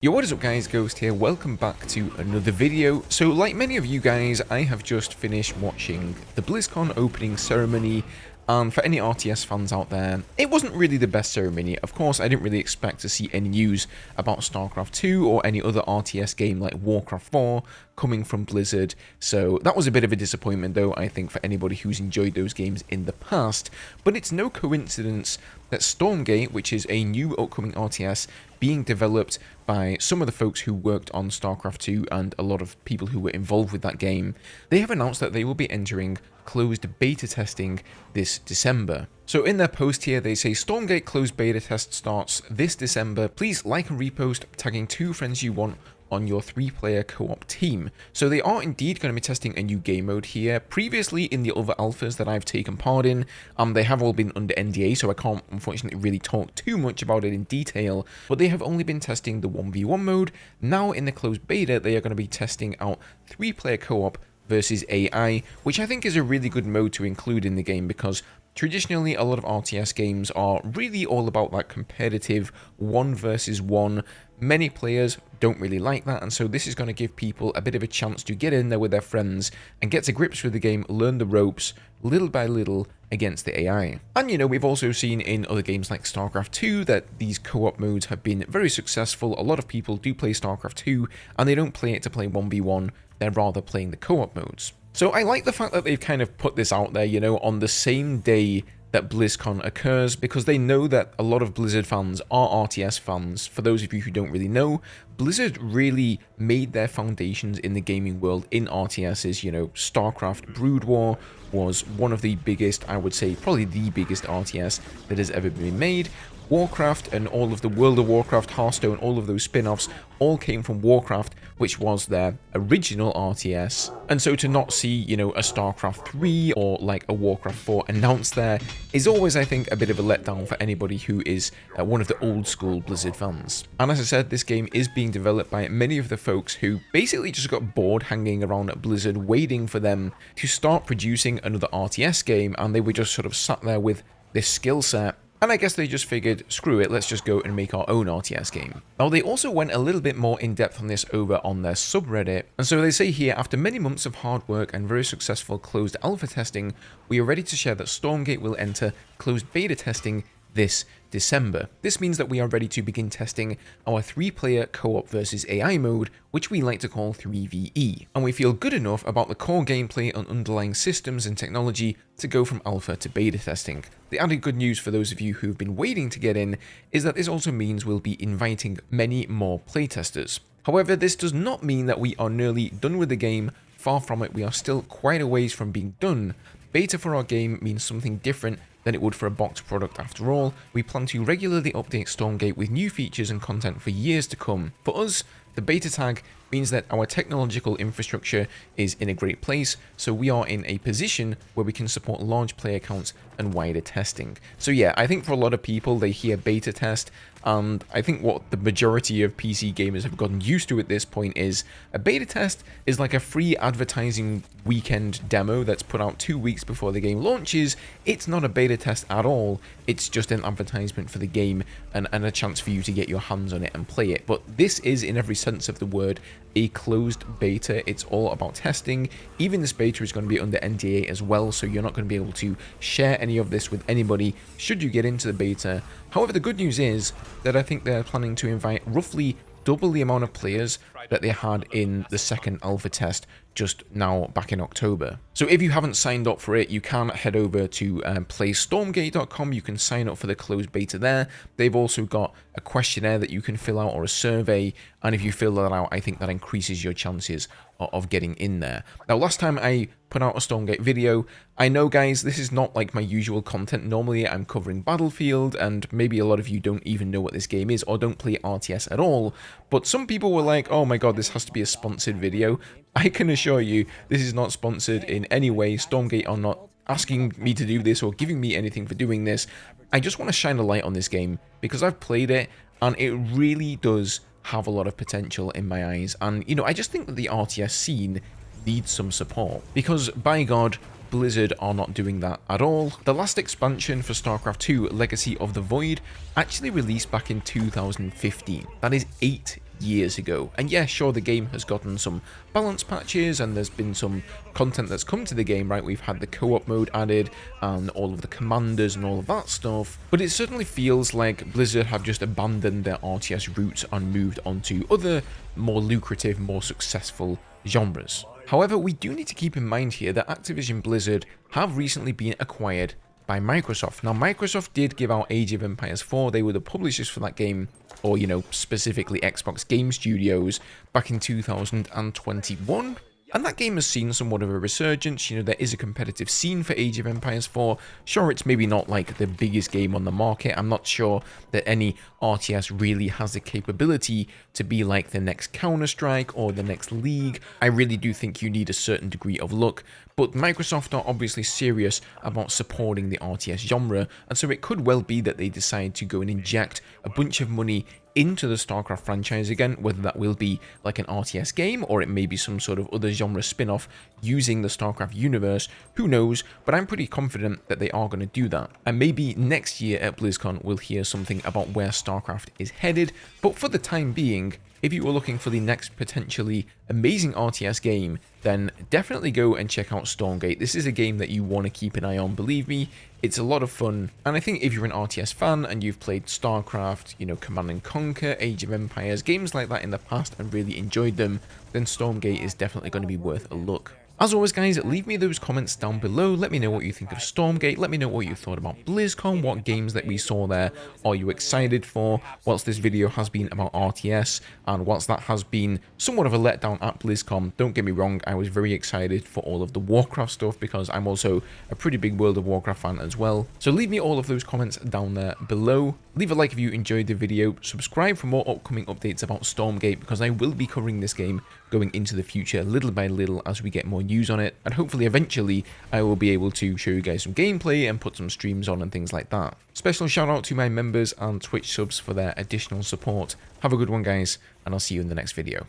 Yo, what is up guys, Ghost here, welcome back to another video. So like many of you guys, I have just finished watching the Blizzcon opening ceremony, and for any RTS fans out there, it wasn't really the best ceremony. Of course, I didn't really expect to see any news about Starcraft 2 or any other RTS game like Warcraft 4 coming from Blizzard, so that was a bit of a disappointment though, I think, for anybody who's enjoyed those games in the past. But it's no coincidence that Stormgate, which is a new upcoming RTS being developed by some of the folks who worked on Starcraft 2 and a lot of people who were involved with that game, they have announced that they will be entering closed beta testing this December. So in their post here, they say Stormgate closed beta test starts this December. Please like and repost, tagging 2 friends you want on your 3-player co-op team. So they are indeed going to be testing a new game mode here. Previously in the other alphas that I've taken part in, they have all been under NDA, so I can't unfortunately really talk too much about it in detail, but they have only been testing the 1v1 mode. Now in the closed beta, they are going to be testing out 3-player co-op versus AI, which I think is a really good mode to include in the game, because traditionally a lot of RTS games are really all about that competitive 1 versus 1. Many players don't really like that, and so this is going to give people a bit of a chance to get in there with their friends and get to grips with the game, learn the ropes little by little against the AI. And you know, we've also seen in other games like Starcraft 2 that these co-op modes have been very successful. A lot of people do play Starcraft 2 and they don't play it to play 1v1, they're rather playing the co-op modes. So I like the fact that they've kind of put this out there, you know, on the same day that BlizzCon occurs, because they know that a lot of Blizzard fans are RTS fans. For those of you who don't really know, Blizzard really made their foundations in the gaming world in RTSs. You know, Starcraft Brood War was one of the biggest, I would say probably the biggest RTS that has ever been made. Warcraft and all of the World of Warcraft, Hearthstone, all of those spin-offs all came from Warcraft, which was their original RTS. And so to not see, you know, a Starcraft 3 or like a Warcraft 4 announced there is always, I think, a bit of a letdown for anybody who is one of the old school Blizzard fans. And as I said, this game is being developed by many of the folks who basically just got bored hanging around at Blizzard waiting for them to start producing another RTS game, and they were just sort of sat there with this skill set. And I guess they just figured, screw it, let's just go and make our own RTS game. Now, they also went a little bit more in depth on this over on their subreddit, and so they say here, after many months of hard work and very successful closed alpha testing, we are ready to share that Stormgate will enter closed beta testing this December. This means that we are ready to begin testing our 3-player co-op versus AI mode, which we like to call 3VE, and we feel good enough about the core gameplay and underlying systems and technology to go from alpha to beta testing. The added good news for those of you who've been waiting to get in is that this also means we'll be inviting many more playtesters. However, this does not mean that we are nearly done with the game. Far from it, we are still quite a ways from being done. Beta for our game means something different than it would for a boxed product after all. We plan to regularly update Stormgate with new features and content for years to come. For us, the beta tag means that our technological infrastructure is in a great place, so we are in a position where we can support large player counts and wider testing. So yeah, I think for a lot of people, they hear beta test, and I think what the majority of PC gamers have gotten used to at this point is a beta test is like a free advertising weekend demo that's put out 2 weeks before the game launches. It's not a beta test at all, it's just an advertisement for the game and a chance for you to get your hands on it and play it. But this is, in every sense of the word, a closed beta. It's all about testing. Even this beta is going to be under NDA as well, so you're not going to be able to share any of this with anybody should you get into the beta. However, the good news is that I think they're planning to invite roughly double the amount of players that they had in the second alpha test just now back in October. So if you haven't signed up for it, you can head over to playstormgate.com. You can sign up for the closed beta there. They've also got a questionnaire that you can fill out, or a survey, and if you fill that out, I think that increases your chances of getting in there. Now, last time I put out a Stormgate video, I know guys, this is not like my usual content. Normally I'm covering Battlefield, and maybe a lot of you don't even know what this game is or don't play RTS at all, but some people were like, oh my god, this has to be a sponsored video. I can assure you this is not sponsored in any way. Stormgate are not asking me to do this or giving me anything for doing this. I just want to shine a light on this game because I've played it and it really does have a lot of potential in my eyes. And you know, I just think that the RTS scene needs some support, because by god, Blizzard are not doing that at all. The last expansion for Starcraft 2, Legacy of the Void, actually released back in 2015. That is 8 years ago. And yeah, sure, the game has gotten some balance patches and there's been some content that's come to the game, right? We've had the co-op mode added and all of the commanders and all of that stuff, but it certainly feels like Blizzard have just abandoned their RTS roots and moved on to other more lucrative, more successful genres. However, we do need to keep in mind here that Activision Blizzard have recently been acquired by Microsoft. Now, Microsoft did give out Age of Empires 4. They were the publishers for that game, or, you know, specifically Xbox Game Studios, back in 2021. And that game has seen somewhat of a resurgence. You know, there is a competitive scene for Age of Empires 4. Sure, it's maybe not like the biggest game on the market. I'm not sure that any RTS really has the capability to be like the next Counter-Strike or the next League. I really do think you need a certain degree of luck. But Microsoft are obviously serious about supporting the RTS genre, and so it could well be that they decide to go and inject a bunch of money into the Starcraft franchise again, whether that will be like an RTS game or it may be some sort of other genre spin-off using the Starcraft universe, who knows, but I'm pretty confident that they are going to do that. And maybe next year at BlizzCon we'll hear something about where Starcraft is headed, but for the time being, if you were looking for the next potentially amazing RTS game, then definitely go and check out Stormgate. This is a game that you want to keep an eye on, believe me. It's a lot of fun, and I think if you're an RTS fan and you've played Starcraft, you know, Command & Conquer, Age of Empires, games like that in the past and really enjoyed them, then Stormgate is definitely going to be worth a look. As always, guys, leave me those comments down below. Let me know what you think of Stormgate. Let me know what you thought about BlizzCon, what games that we saw there are you excited for, whilst this video has been about RTS, and whilst that has been somewhat of a letdown at BlizzCon. Don't get me wrong, I was very excited for all of the Warcraft stuff because I'm also a pretty big World of Warcraft fan as well. So leave me all of those comments down there below. Leave a like if you enjoyed the video, subscribe for more upcoming updates about Stormgate because I will be covering this game going into the future little by little as we get more news on it, and hopefully eventually I will be able to show you guys some gameplay and put some streams on and things like that. Special shout out to my members and Twitch subs for their additional support. Have a good one, guys, and I'll see you in the next video.